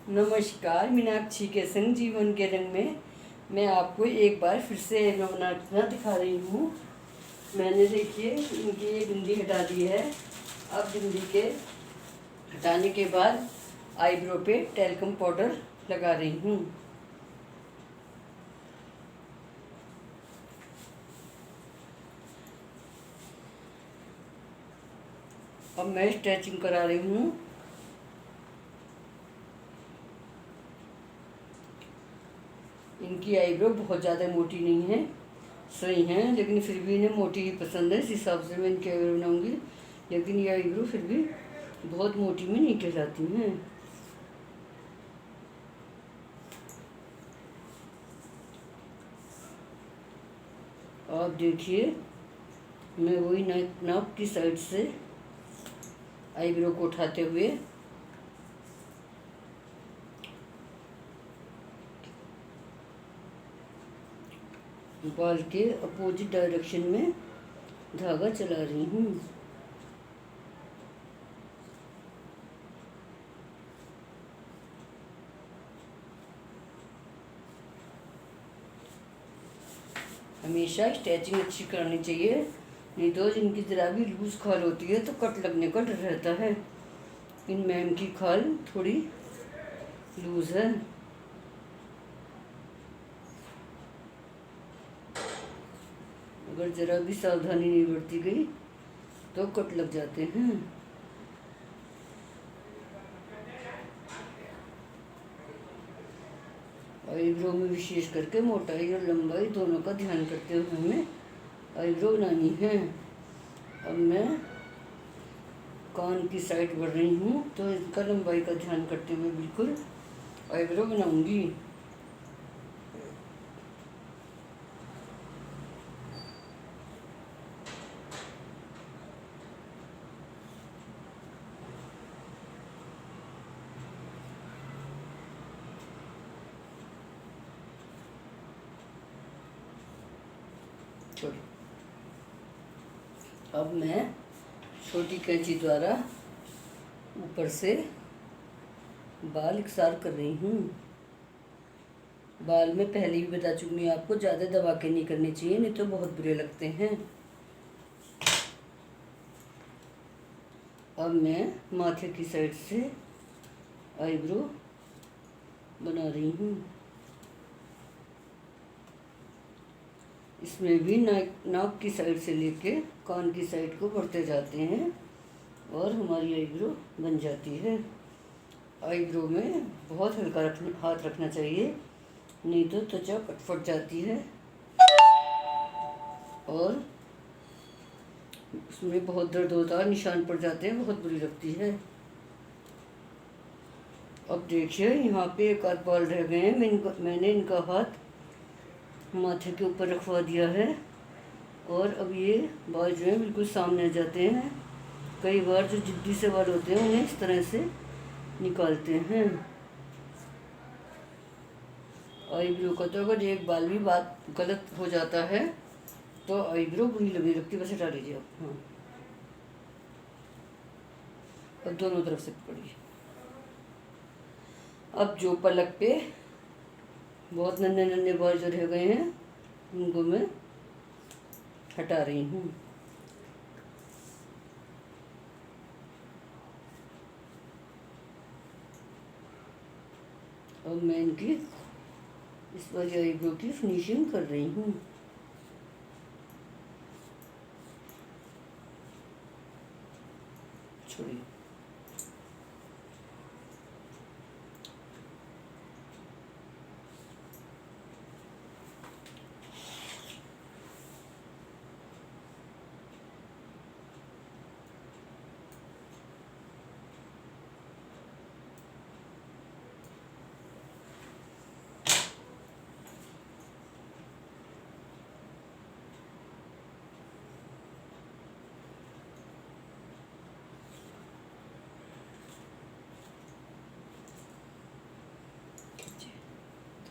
नमस्कार। मीनाक्षी के संग जीवन के रंग में मैं आपको एक बार फिर से आईब्रो बनाना दिखा रही हूँ। मैंने देखिए इनकी ये बिंदी हटा दी है। अब बिंदी के हटाने के बाद आईब्रो पे टैल्कम पाउडर लगा रही हूँ। अब मैं स्ट्रेचिंग करा रही हूँ। इनकी आईब्रो बहुत ज़्यादा मोटी नहीं है, सही है, लेकिन फिर भी इन्हें मोटी ही पसंद है। इस हिसाब से मैं इनकी आईब्रो बनाऊँगी, लेकिन ये आईब्रो फिर भी बहुत मोटी में नहीं कहलाती हैं। आप देखिए, मैं वही नाक की साइड से आईब्रो को उठाते हुए बाल के अपोजिट डायरेक्शन में धागा चला रही हूँ। हमेशा स्ट्रेचिंग अच्छी करनी चाहिए, नहीं तो जिनकी जरा भी लूज खाल होती है तो कट लगने का डर रहता है। इन मैम की खाल थोड़ी लूज है। अगर ज़रा भी सावधानी नहीं बरती गई तो कट लग जाते हैं। आईब्रो में विशेष करके मोटाई और लंबाई दोनों का ध्यान करते हुए हमें आईब्रो बनानी है। अब मैं कान की साइड बढ़ रही हूँ, तो इसका लंबाई का ध्यान करते हुए बिल्कुल आईब्रो बनाऊंगी। अब मैं छोटी कैंची द्वारा ऊपर से बाल इकसार कर रही हूँ। बाल में पहले भी बता चुकी हूँ आपको, ज़्यादा दबा के नहीं करनी चाहिए, नहीं तो बहुत बुरे लगते हैं। अब मैं माथे की साइड से आईब्रो बना रही हूँ। इसमें भी नाक की साइड से लेके कान की साइड को बढ़ते जाते हैं और हमारी आईब्रो बन जाती है। आईब्रो में बहुत हल्का हाथ रखना चाहिए, नहीं तो त्वचा फट जाती है और उसमें बहुत दर्द होता है, निशान पड़ जाते हैं, बहुत बुरी लगती है। अब देखिए, यहाँ पे एक आध बाल रह गए हैं। मैंने इनका हाथ माथे के ऊपर रखवा दिया है और अब ये बाल जो है बिल्कुल सामने आ जाते हैं। कई बार जो जिद्दी से बाल होते हैं उन्हें इस तरह से निकालते हैं। आईब्रो का तो अगर एक बाल भी बात गलत हो जाता है तो आईब्रो बुरी लगने लगती है। बस हटा लीजिए आप। हाँ, अब दोनों तरफ से पकड़िए। अब जो पलक पे बहुत नन्हे नन्हे बाल जो रह गए हैं उनको मैं हटा रही हूँ। अब मैं इनकी इस वाली आईब्रो की फिनिशिंग कर रही हूँ। छोड़िए।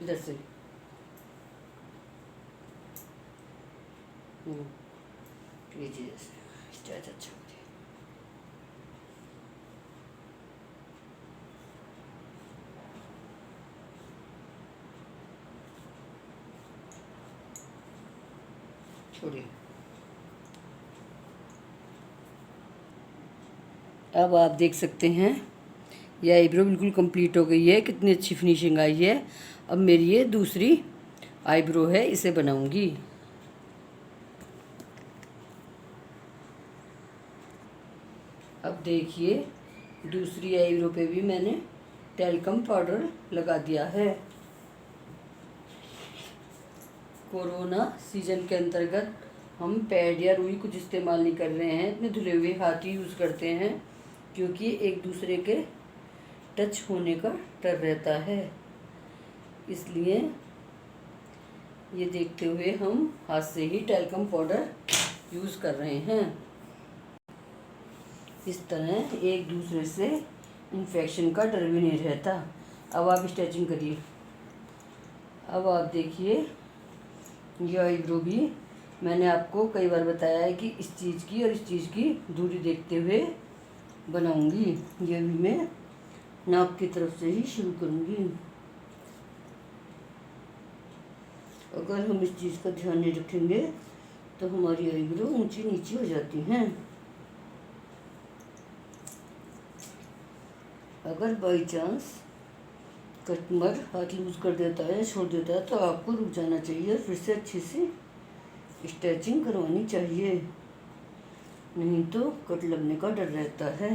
इधर से लीजिए, जैसे स्ट्रेच अच्छा हो जाए। छोड़िए। अब आप देख सकते हैं ये आईब्रो बिल्कुल कंप्लीट हो गई है, कितनी अच्छी फिनिशिंग आई है। अब मेरी ये दूसरी आईब्रो है, इसे बनाऊंगी। अब देखिए दूसरी आईब्रो पे भी मैंने टैल्कम पाउडर लगा दिया है। कोरोना सीजन के अंतर्गत हम पैड या रुई कुछ इस्तेमाल नहीं कर रहे हैं, इतने धुले हुए हाथ ही यूज़ करते हैं, क्योंकि एक दूसरे के टच होने का डर रहता है। इसलिए ये देखते हुए हम हाथ से ही टैल्कम पाउडर यूज़ कर रहे हैं। इस तरह एक दूसरे से इन्फेक्शन का डर भी नहीं रहता। अब आप स्ट्रेचिंग करिए। अब आप देखिए ये आईब्रो भी मैंने आपको कई बार बताया है कि इस चीज़ की और इस चीज़ की दूरी देखते हुए बनाऊंगी। ये भी मैं नाक की तरफ से ही शुरू करूंगी। अगर हम इस चीज़ का ध्यान नहीं रखेंगे तो हमारी आईब्रो ऊंची नीची हो जाती हैं। अगर बाई चांस कस्टमर हाथ लूज कर देता है, छोड़ देता है, तो आपको रुक जाना चाहिए और फिर से अच्छी सी स्ट्रेचिंग करवानी चाहिए, नहीं तो कट लगने का डर रहता है।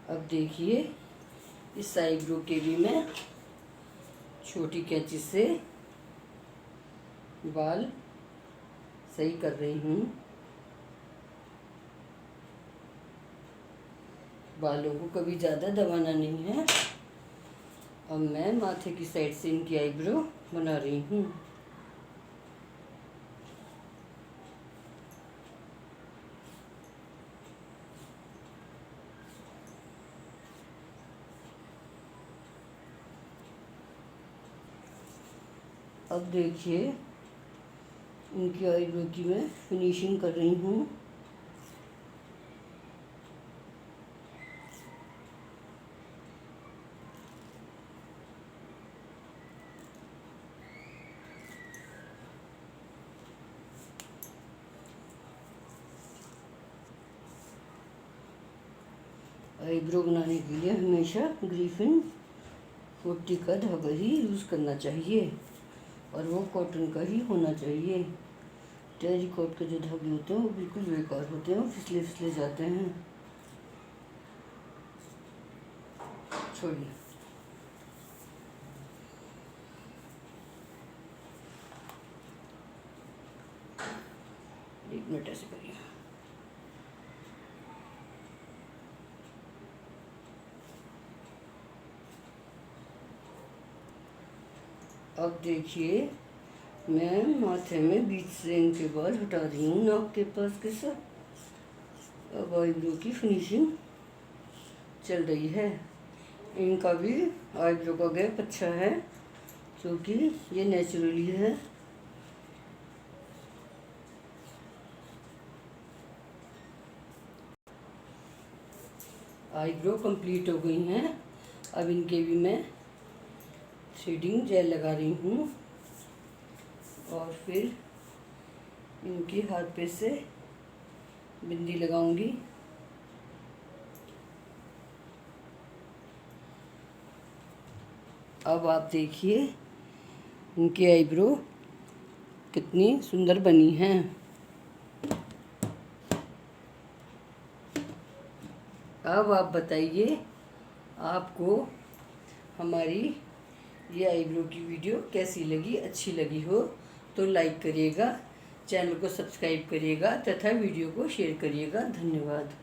अब देखिए इस आईब्रो के भी मैं छोटी कैंची से बाल सही कर रही हूँ। बालों को कभी ज़्यादा दबाना नहीं है। अब मैं माथे की साइड से इनकी आईब्रो बना रही हूँ। अब देखिए इनकी आईब्रो की मैं फिनिशिंग कर रही हूँ। आईब्रो बनाने के लिए हमेशा ग्रिफिन 40 का धागा ही यूज़ करना चाहिए और वो कॉटन का ही होना चाहिए। टेरिकॉट के जो धागे होते हैं वो बिल्कुल बेकार होते हैं, वो फिसले फिसले जाते हैं। छोड़िए। एक मिनट ऐसे करिए। अब देखिए मैं माथे में बीच से इनके बाल हटा रही हूँ नाक के पास के साथ। अब आईब्रो की फिनिशिंग चल रही है। इनका भी आईब्रो का गैप अच्छा है क्योंकि ये नेचुरली है। आईब्रो कंप्लीट हो गई हैं। अब इनके भी मैं थ्रेडिंग जेल लगा रही हूँ और फिर इनके हाथ पे से बिंदी लगाऊंगी। अब आप देखिए इनकी आईब्रो कितनी सुंदर बनी है। अब आप बताइए आपको हमारी ये आईब्रो की वीडियो कैसी लगी। अच्छी लगी हो तो लाइक करिएगा, चैनल को सब्सक्राइब करिएगा तथा वीडियो को शेयर करिएगा। धन्यवाद।